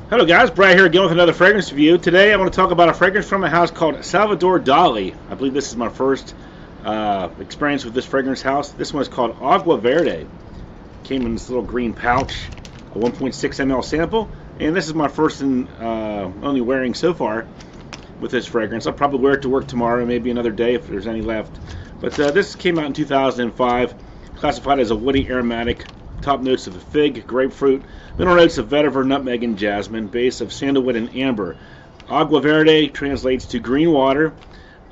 Hello guys, Brad here again with another fragrance review. Today I want to talk about a fragrance from a house called Salvador Dali. I believe this is my first experience with this fragrance house. This one is called Agua Verde. Came in this little green pouch, a 1.6 ml sample, and this is my first and only wearing so far with this fragrance. I'll probably wear it to work tomorrow, maybe another day if there's any left. But this came out in 2005, classified as a woody aromatic. Top notes of fig, grapefruit, middle notes of vetiver, nutmeg, and jasmine, base of sandalwood and amber. Agua Verde translates to green water.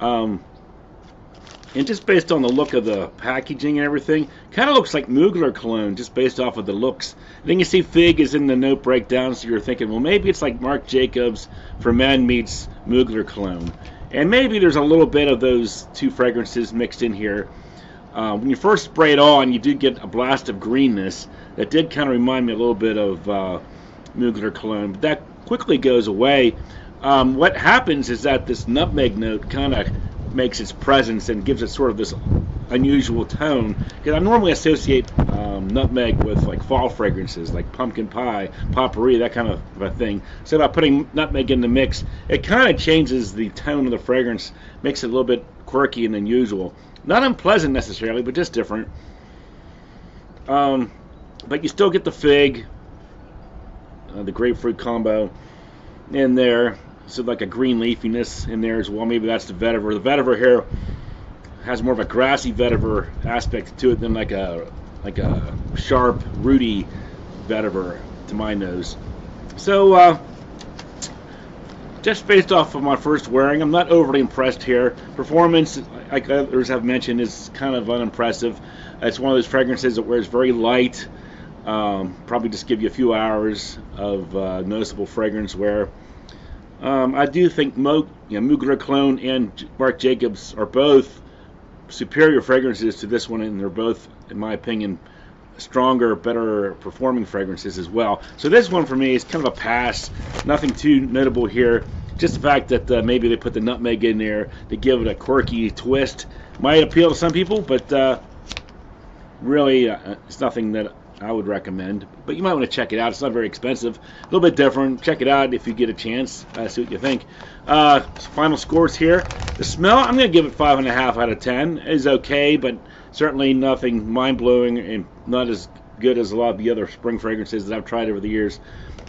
And just based on the look of the packaging and everything, kind of looks like Mugler cologne, just based off of the looks. And then you see fig is in the note breakdown, so you're thinking, well, maybe it's like Marc Jacobs for men meets Mugler cologne. And maybe there's a little bit of those two fragrances mixed in here. When you first spray it on, you do get a blast of greenness that did kind of remind me a little bit of Mugler cologne, but that quickly goes away. What happens is that this nutmeg note kind of makes its presence and gives it sort of this unusual tone, because I normally associate nutmeg with like fall fragrances like pumpkin pie, potpourri, that kind of a thing. So by putting nutmeg in the mix, it kind of changes the tone of the fragrance, makes it a little bit quirky and unusual. Not unpleasant necessarily, but just different. But you still get the fig, the grapefruit combo in there. So like a green leafiness in there as well. Maybe that's the vetiver. The vetiver here has more of a grassy vetiver aspect to it than like a sharp, rooty vetiver to my nose. So just based off of my first wearing, I'm not overly impressed here. Performance, like others have mentioned, is kind of unimpressive. It's one of those fragrances that wears very light. Probably just give you a few hours of noticeable fragrance wear. I do think Mugler cologne and Marc Jacobs are both superior fragrances to this one, and they're both, in my opinion, stronger, better performing fragrances as well. So this one for me is kind of a pass. Nothing too notable here. Just the fact that maybe they put the nutmeg in there to give it a quirky twist might appeal to some people, but really it's nothing that I would recommend. But you might want to check it out. It's not very expensive. A little bit different. Check it out if you get a chance. See what you think. Final scores here. The smell, I'm going to give it 5.5 out of 10. It's okay, but certainly nothing mind-blowing and not as good as a lot of the other spring fragrances that I've tried over the years.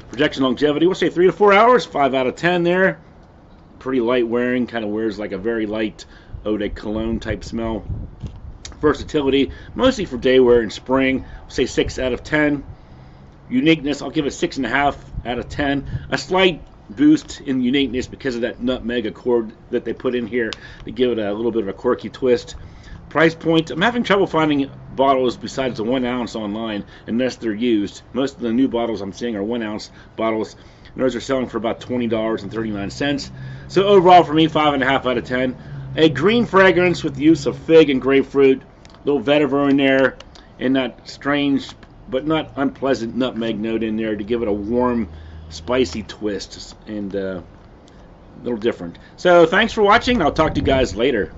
Projection longevity, we'll say 3 to 4 hours. 5 out of 10 there. Pretty light wearing. Kind of wears like a very light eau de cologne type smell. Versatility, mostly for day wear in spring. We'll say 6 out of 10. Uniqueness, I'll give it 6.5 out of 10. A slight boost in uniqueness because of that nutmeg accord that they put in here to give it a little bit of a quirky twist. Price point, I'm having trouble finding bottles besides the 1 ounce online unless they're used. Most of the new bottles I'm seeing are 1 ounce bottles, and those are selling for about $20.39. So overall for me, 5.5 out of 10. A green fragrance with the use of fig and grapefruit, little vetiver in there, and that strange but not unpleasant nutmeg note in there to give it a warm, spicy twist and a little different. So thanks for watching. I'll talk to you guys later.